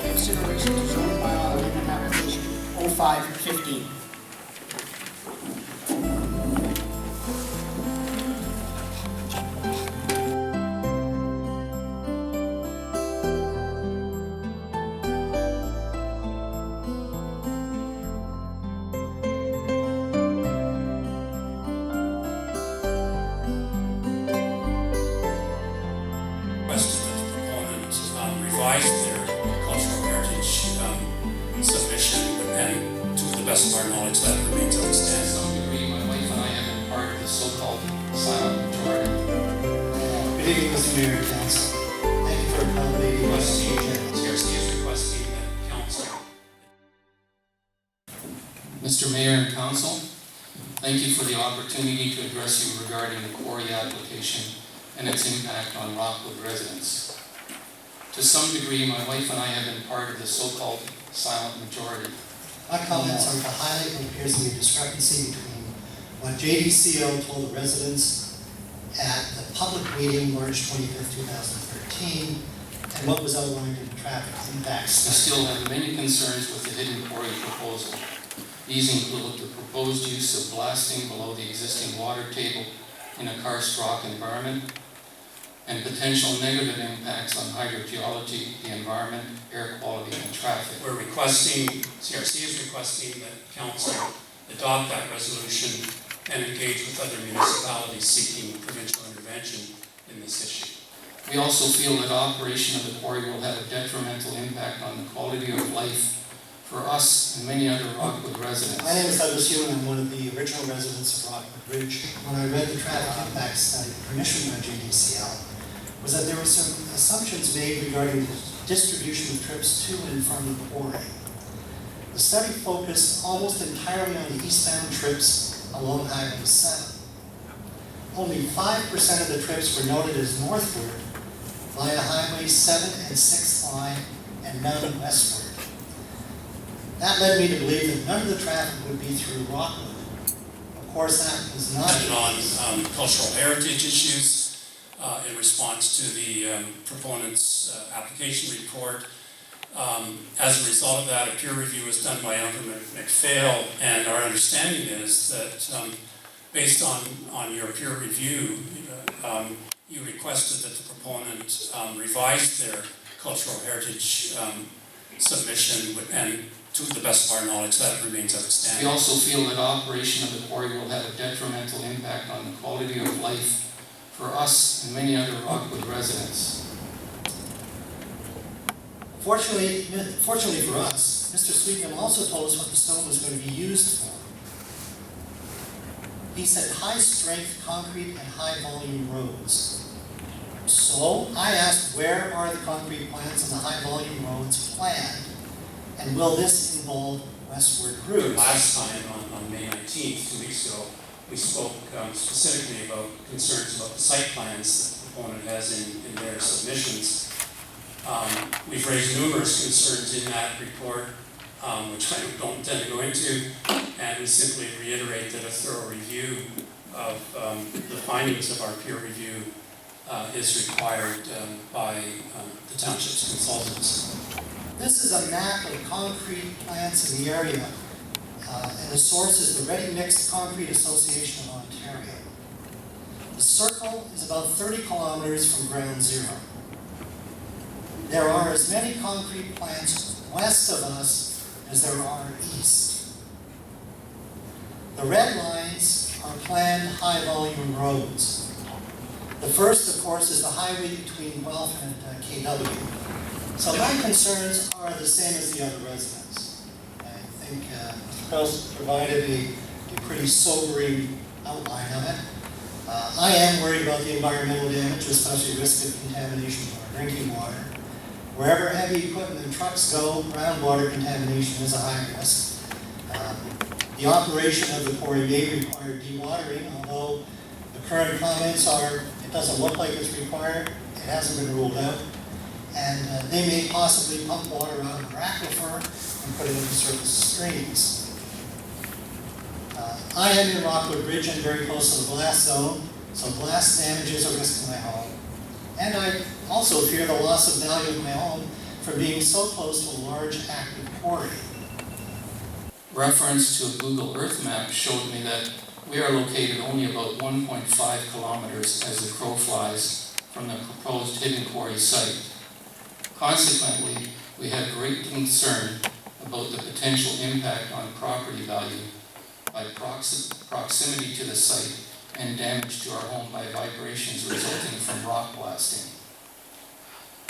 Consideration to zoning bylaw amendment application 0515. Requested that the proponent revise their cultural heritage submission, and to the best of our knowledge, that remains To outstanding. some degree, my wife and I have been part of the so-called silent majority. Good evening, Mr. Mayor and Council. Thank you for accommodating my occasion. CRC is requesting that council. Mr. Mayor and Council, thank you for the opportunity to address you regarding the Quarry application and its impact on Rockwood residents. To some degree, my wife and I have been part of the so-called silent majority. My comments are to highlight what appears to be a discrepancy between what JDCO told the residents at the public meeting March 25th, 2013, and what was outlined in the traffic impacts. We still have many concerns with the hidden quarry proposal. These include the proposed use of blasting below the existing water table in a karst rock environment, and potential negative impacts on hydrogeology, the environment, air quality, and traffic. We're requesting, CRC is requesting that council adopt that resolution and engage with other municipalities seeking provincial intervention in this issue. We also feel that operation of the quarry will have a detrimental impact on the quality of life for us and many other Rockwood residents. My name is Douglas Hugh, and I'm one of the original residents of Rockwood Ridge. When I read the traffic impact study commissioned by JDCL, was that there were some assumptions made regarding the distribution of trips to and from the quarry. The study focused almost entirely on the eastbound trips along Highway 7. Only 5% of the trips were noted as northward via Highway 7 and 6th line and none westward. That led me to believe that none of the traffic would be through Rockwood. Of course, that was not the case. On cultural heritage issues, in response to the proponent's application report. As a result of that, a peer review was done by Uncle McPhail, and our understanding is that based on your peer review, you requested that the proponent revise their cultural heritage submission, and to the best of our knowledge, that remains outstanding. We also feel that operation of the quarry will have a detrimental impact on the quality of life for us and many other Rockwood residents. Fortunately for us, Mr. Sweetnam also told us what the stone was going to be used for. He said high-strength concrete and high-volume roads. So I asked, where are the concrete plants and the high-volume roads planned? And will this involve westward routes? Last time, on May 19th, 2 weeks ago, we spoke specifically about concerns about the site plans that the proponent has in their submissions. We've raised numerous concerns in that report, which I don't intend to go into, and we simply reiterate that a thorough review of the findings of our peer review is required by the township's consultants. This is a map of concrete plants in the area, and the source is the Ready Mixed Concrete Association of Ontario. The circle is about 30 kilometers from ground zero. There are as many concrete plants west of us as there are east. The red lines are planned high-volume roads. The first, of course, is the highway between Guelph and KW. So my concerns are the same as the other residents. I think Mr. Krause provided a pretty sobering outline of it. I am worried about the environmental damage, especially risk of contamination of our drinking water. Wherever heavy equipment and trucks go, groundwater contamination is a high risk. The operation of the quarry may require dewatering, although the current comments are It doesn't look like it's required, it hasn't been ruled out. And they may possibly pump water out of their aquifer and put it into surface streams. I am in Rockwood Ridge and very close to the blast zone, so blast damage is a risk to my home. And I also fear the loss of value of my home for being so close to a large active quarry. Reference to a Google Earth map showed me that we are located only about 1.5 kilometers as the crow flies from the proposed hidden quarry site. Consequently, we have great concern about the potential impact on property value by proximity to the site and damage to our home by vibrations resulting from rock blasting.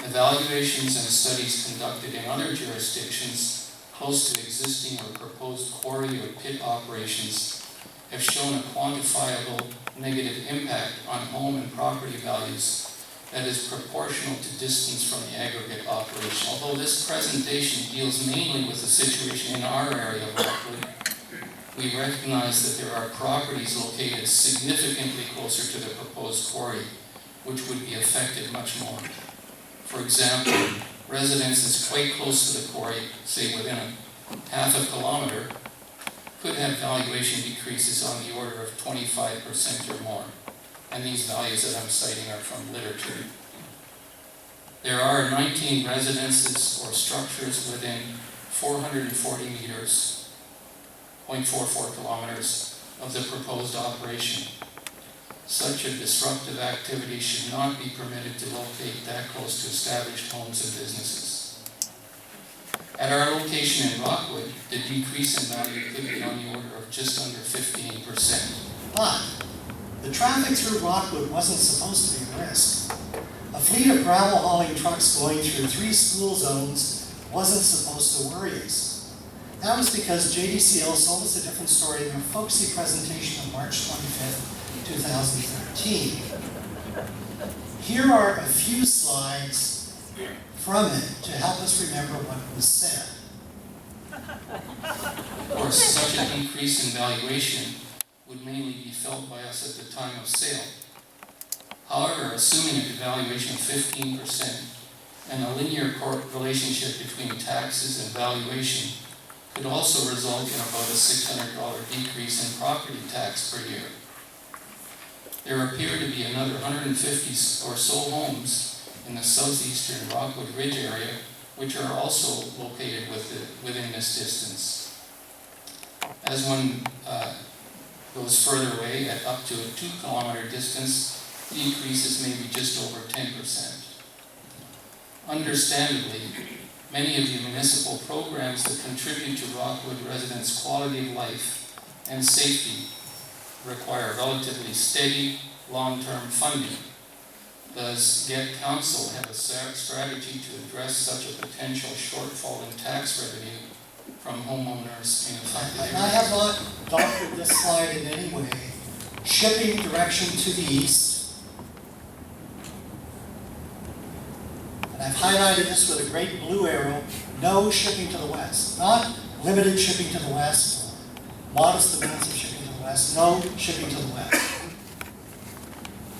Evaluations and studies conducted in other jurisdictions close to existing or proposed quarry or pit operations have shown a quantifiable negative impact on home and property values that is proportional to distance from the aggregate operation. Although this presentation deals mainly with the situation in our area of Rockwood, we recognize that there are properties located significantly closer to the proposed quarry, which would be affected much more. For example, residences quite close to the quarry, say within half a kilometer, could have valuation decreases on the order of 25% or more. And these values that I'm citing are from literature. There are 19 residences or structures within 440 meters, 0.44 kilometers, of the proposed operation. Such a disruptive activity should not be permitted to locate that close to established homes and businesses. At our location in Rockwood, the decrease in value could be on the order of just under 15%. But the traffic through Rockwood wasn't supposed to be a risk. A fleet of gravel hauling trucks going through 3 school zones wasn't supposed to worry us. That was because JDCL sold us a different story in their folksy presentation on March 25th, 2013. Here are a few slides from it to help us remember what was said. Of course, such a decrease in valuation would mainly be felt by us at the time of sale. However, assuming a devaluation of 15% and a linear relationship between taxes and valuation could also result in about a $600 decrease in property tax per year. There appear to be another 150 or so homes in the southeastern Rockwood Ridge area which are also located within this distance. As one goes further away, at up to a 2-kilometer distance, decreases may be just over 10%. Understandably, many of the municipal programs that contribute to Rockwood residents' quality of life and safety require relatively steady, long-term funding. Does Guelph Council have a strategy to address such a potential shortfall in tax revenue from homeowners in affected areas? I have not doctored this slide in any way. Shipping direction to the east. And I've highlighted this with a great blue arrow. No shipping to the west. Not limited shipping to the west, or modest amounts of shipping to the west. No shipping to the west.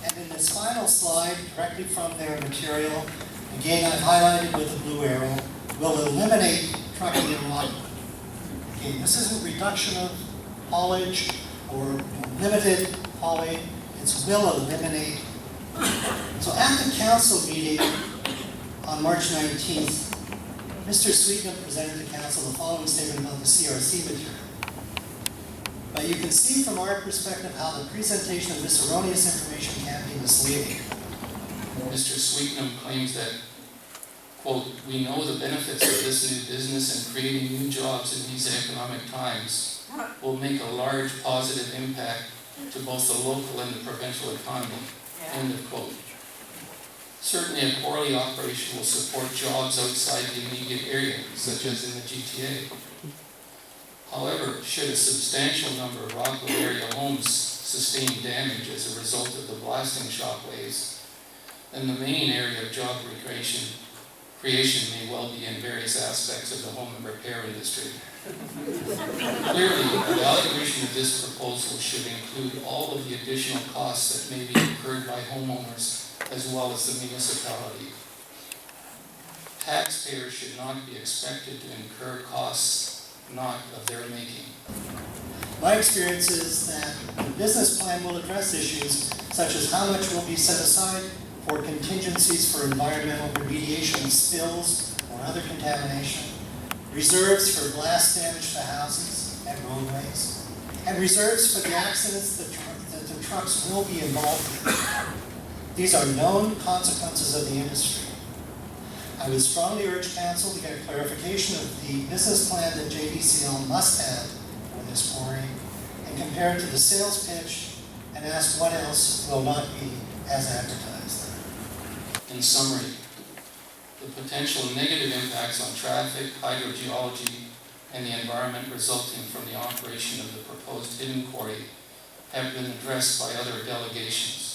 And in this final slide, directly from their material, again I've highlighted with a blue arrow, will eliminate trucking in Rockwood. Again, this isn't reduction of haulage or limited hauling, it's will eliminate. So at the council meeting on March 19th, Mr. Sweetnam presented to council the following statement about the CRC material. But you can see from our perspective how the presentation of this erroneous information can be misleading. Mr. Sweetnam claims that, quote, "We know the benefits of this new business and creating new jobs in these economic times will make a large positive impact to both the local and the provincial economy," end of quote. Certainly a quarry operation will support jobs outside the immediate area, such as in the GTA. However, should a substantial number of Rockwood area homes sustain damage as a result of the blasting shockwaves, then the main area of job creation may well be in various aspects of the home and repair industry. Clearly, evaluation of this proposal should include all of the additional costs that may be incurred by homeowners as well as the municipality. Taxpayers should not be expected to incur costs not of their making. My experience is that the business plan will address issues such as how much will be set aside for contingencies for environmental remediation, spills, or other contamination, reserves for blast damage to houses and roadways, and reserves for the accidents that the trucks will be involved in. These are known consequences of the industry. I would strongly urge council to get clarification of the business plan that JDCL must have for this quarry and compare it to the sales pitch and ask what else will not be as advertised. In summary, the potential negative impacts on traffic, hydrogeology, and the environment resulting from the operation of the proposed hidden quarry have been addressed by other delegations.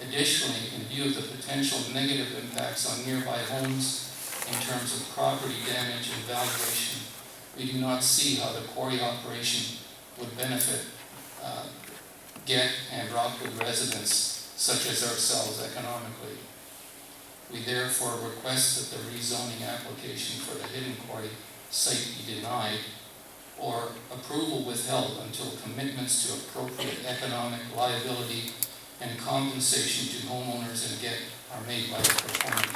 Additionally, in view of the potential negative impacts on nearby homes in terms of property damage and valuation, we do not see how the quarry operation would benefit Guelph and Rockwood residents such as ourselves economically. We therefore request that the rezoning application for the hidden quarry site be denied or approval withheld until commitments to appropriate economic liability and compensation to homeowners in Guelph are made by the proponent.